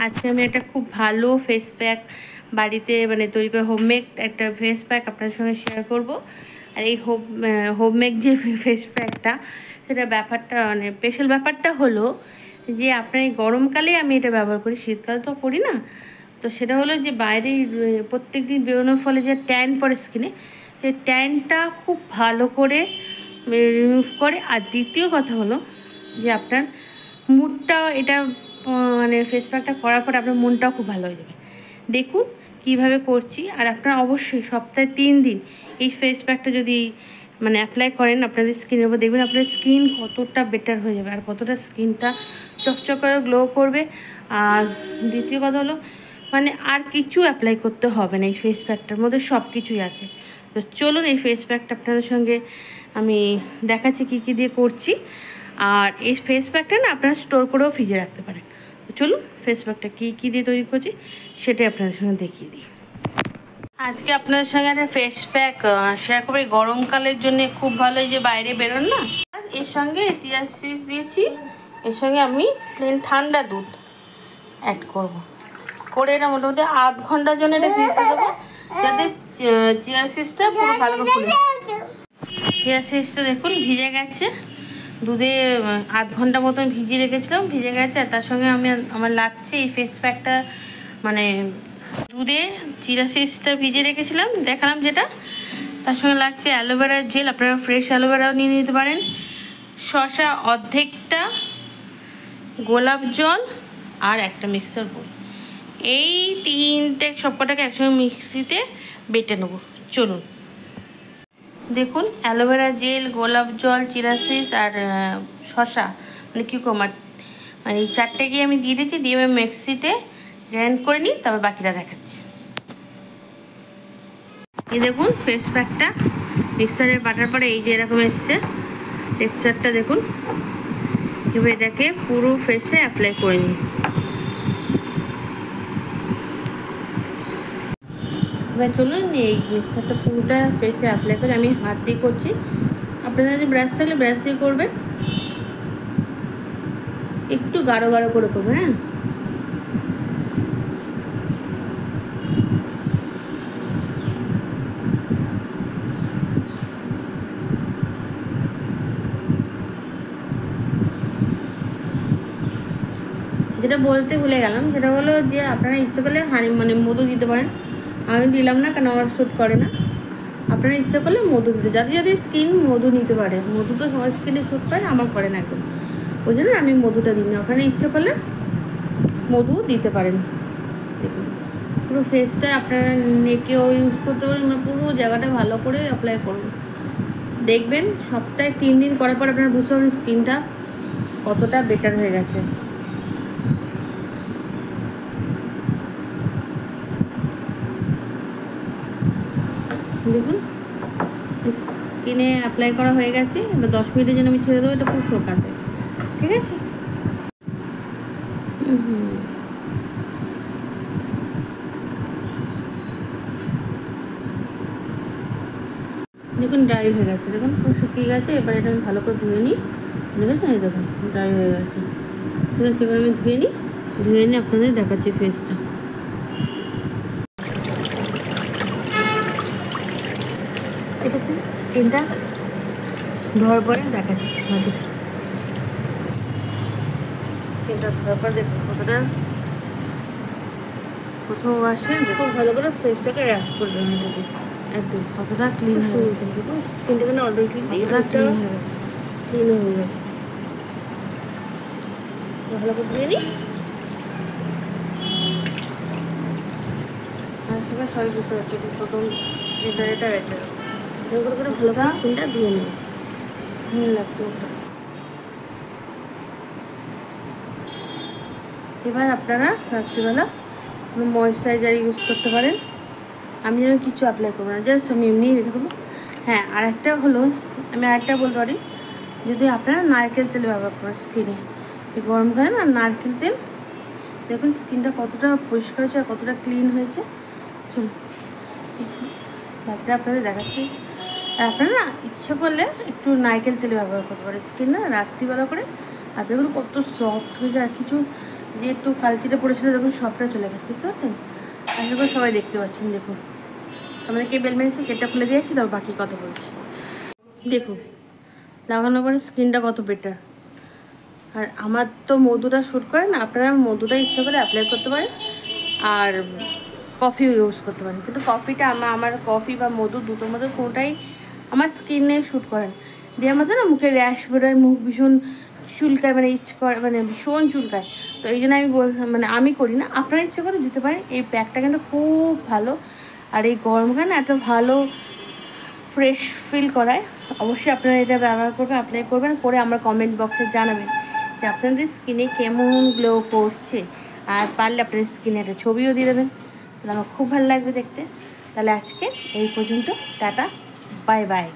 আজকে আমি একটা খুব ভালো ফেস প্যাক বাড়িতে মানে তৈরি করে হোমমেড একটা ফেস প্যাক আপনার সঙ্গে শেয়ার করব। আর এই হোমমেড যে ফেস প্যাকটা, সেটা ব্যাপারটা মানে স্পেশাল ব্যাপারটা হলো যে আপনার এই গরমকালে আমি এটা ব্যবহার করি, শীতকালে তো করি না। তো সেটা হলো যে বাইরে প্রত্যেক দিন বেরোনোর ফলে যে ট্যান পড়ে স্কিনে, সেই ট্যানটা খুব ভালো করে রিমুভ করে। আর দ্বিতীয় কথা হলো যে আপনার মুডটা এটা মানে ফেস প্যাকটা করার পর আপনার মনটাও খুব ভালো হয়ে যাবে। দেখুন কিভাবে করছি। আর আপনারা অবশ্যই সপ্তাহে 3 দিন এই ফেস প্যাকটা যদি মানে অ্যাপ্লাই করেন আপনাদের স্কিনের উপর, দেখবেন আপনার স্কিন কতটা বেটার হয়ে যাবে আর কতটা স্কিনটা চকচক করে গ্লো করবে। আর দ্বিতীয় কথা হলো মানে আর কিছু অ্যাপ্লাই করতে হবে না, এই ফেস প্যাকটার মধ্যে সব কিছুই আছে। তো চলুন এই ফেস প্যাকটা আপনাদের সঙ্গে আমি দেখাচ্ছি কী কী দিয়ে করছি। আর এই ফেস প্যাকটা না আপনারা স্টোর করেও ফ্রিজে রাখতে পারেন। তো চলুন ফেস প্যাকটা কী কী দিয়ে তৈরি করছি সেটাই আপনাদের সঙ্গে দেখিয়ে দিই। আজকে আপনাদের সঙ্গে একটা ফেস প্যাক শেয়ার করবো। গরমকালের জন্য খুব ভালো, এই যে বাইরে বেরোন না। এর সঙ্গে চিয়া সিডস দিয়েছি, এর সঙ্গে আমি প্লেন ঠান্ডা দুধ অ্যাড করব করে এটা মোটামুটি আধ ঘন্টার জন্য এটা ভিজতে দেবো, যাতে চিয়া সিডসটা পুরো ভালো করে ফুলে। চিয়া সিডসটা দেখুন ভিজে গেছে, দুধে আধ ঘন্টা মতন ভিজিয়ে রেখেছিলাম, ভিজে গেছে। আর তার সঙ্গে আমার লাগছে এই ফেস প্যাকটা মানে দুধে চিয়া সিডসটা ভিজিয়ে রেখেছিলাম দেখালাম যেটা, তার সঙ্গে লাগছে অ্যালোভেরা জেল, আপনারা ফ্রেশ অ্যালোভেরাও নিয়ে নিতে পারেন, শসা অর্ধেকটা, গোলাপ জল আর একটা মিক্সার বোল। এই তিনটে সবকটাকে একসঙ্গে মিক্সিতে বেটে নেবো। চলুন দেখুন অ্যালোভেরা জেল, গোলাপ জল, চিয়া সিডস আর শসা মানে কিউকাম্বার, মানে এই চারটেকে আমি দিয়ে দিচ্ছি, দিয়ে আমি মিক্সিতে গ্রাইন্ড করে নিই, তারপর বাকিটা দেখাচ্ছি। এই দেখুন ফেস প্যাকটা মিক্সারে বাটার পরে এই যে এরকম এসছে টেক্সচারটা দেখুন। এবার এটাকে পুরো ফেসে অ্যাপ্লাই করে নিই। এবার চলুন এই মিক্সারটা পুরোটা ফেসে অ্যাপ্লাই করে, আমি হাত দিয়ে করছি, আপনাদের যদি ব্রাশ থাকলে ব্রাশ দিয়ে করবেন, একটু গাঢ় গাঢ় করে করবেন। হ্যাঁ, যেটা বলতে ভুলে গেলাম সেটা হলো যে আপনারা ইচ্ছে করলে মানে মধু দিতে পারেন, আমি দিলাম না কারণ আমার শ্যুট করে না। আপনারা ইচ্ছা করলে মধু দিতে, যাদের যাদের স্কিন মধু নিতে পারে, মধু তো সবার স্কিনে শ্যুট করে, আমার করে না একদম, ওই জন্য আমি মধুটা দিই না। ওখানে ইচ্ছে করলে মধু দিতে পারেন। দেখুন পুরো ফেসটা আপনারা নেকেও ইউজ করতে পারেন, পুরো জায়গাটা ভালো করে অ্যাপ্লাই করুন। দেখবেন সপ্তাহে 3 দিন করার পর আপনারা বুঝতে পারবেন স্কিনটা কতটা বেটার হয়ে গেছে। দেখুন স্কিনে অ্যাপ্লাই করা হয়ে গেছে, এবার 10 মিনিটের জন্য আমি ছেড়ে দেবো এটা পুরো শোকাতে। ঠিক আছে, দেখুন ড্রাই হয়ে গেছে, দেখুন পুরো শুকিয়ে গেছে। এবার এটা আমি ভালো করে ধুয়ে নিই, দেখেছেন এই দেখুন ড্রাই হয়ে গেছে। ঠিক আছে, এবার আমি ধুয়ে নিই আপনাদের দেখাচ্ছি ফেসটা। ঠিক আছে, স্কিনটা ধোয়ার পরে দেখাচ্ছি বাকিটা। স্কিনটা ধোয়ার পর দেখুন কতটা কোথাও আসে, খুব ভালো করে ফেসটাকে র্যাপ করবেন এটাকে, একদম কতটা ক্লিন হয়ে গেছে। দেখুন স্কিনটা মানে অলরেডি ক্লিন হয়ে গেছে। ভালো করে ধুয়ে নিই, আর সবাই সবাই বুঝতে পারছি প্রথম এটা রেখে এগুলো করে ভালো করে স্কিনটা ধুয়ে নিই। লাগছে ওটা। এবার আপনারা রাত্রিবেলা ময়েশ্চারাইজার ইউজ করতে পারেন, আমি যেন কিছু অ্যাপ্লাই করবো না, জাস্ট আমি এমনিই রেখে দেবো। হ্যাঁ, আর একটা হলো আমি আরেকটা বলতে পারি, যদি আপনারা নারকেল তেল ব্যবহার করেন স্কিনে, এই গরমকালে না নারকেল তেল, দেখুন স্কিনটা কতটা পরিষ্কার হয়েছে আর কতটা ক্লিন হয়েছে। চলুন বাকিটা আপনাদের দেখাচ্ছি। আর আপনারা না ইচ্ছা করলে একটু নারকেল তেল ব্যবহার করতে পারেন স্কিন না রাত্রিবেলা করে, আর দেখুন কত সফট হয়ে যায়। আর কিছু যে একটু কালচিটা পড়েছিল দেখুন সবটা চলে গেছে, দেখতে পাচ্ছেন? আশা করি সবাই দেখতে পাচ্ছেন। দেখুন আমাদের কে বেল মেরেছে, গেটটা খুলে দিয়ে আসি, তারপর বাকি কথা বলছি। দেখুন লাগানোর পরে স্কিনটা কত বেটার। আর আমার তো মধুটা শ্যুট করে না, আপনারা মধুটা ইচ্ছা করে অ্যাপ্লাই করতে পারেন আর কফিও ইউজ করতে পারেন, কিন্তু কফিটা আমার কফি বা মধু দুটোর মধ্যে কোনোটাই আমার স্কিনে শ্যুট করে না। দিয়ে আমাদের না মুখে র্যাশ বেরোয়, মুখ ভীষণ চুলকায়, মানে ইচ করে, মানে ভীষণ চুলকায়। তো এই জন্য আমি মানে আমি করি না, আপনারা ইচ্ছে করে দিতে পারেন। এই প্যাকটা কিন্তু খুব ভালো, আর এই গরমকালে না এত ভালো ফ্রেশ ফিল করায়। অবশ্যই আপনারা এটা ব্যবহার করবেন, অ্যাপ্লাই করবেন, করে আমার কমেন্ট বক্সে জানাবেন যে আপনাদের স্কিনে কেমন গ্লো করছে। আর পারলে আপনাদের স্কিনে একটা ছবিও দিয়ে দেবেন, তাহলে আমার খুব ভালো লাগবে দেখতে। তাহলে আজকে এই পর্যন্ত, টাটা, বাই বাই।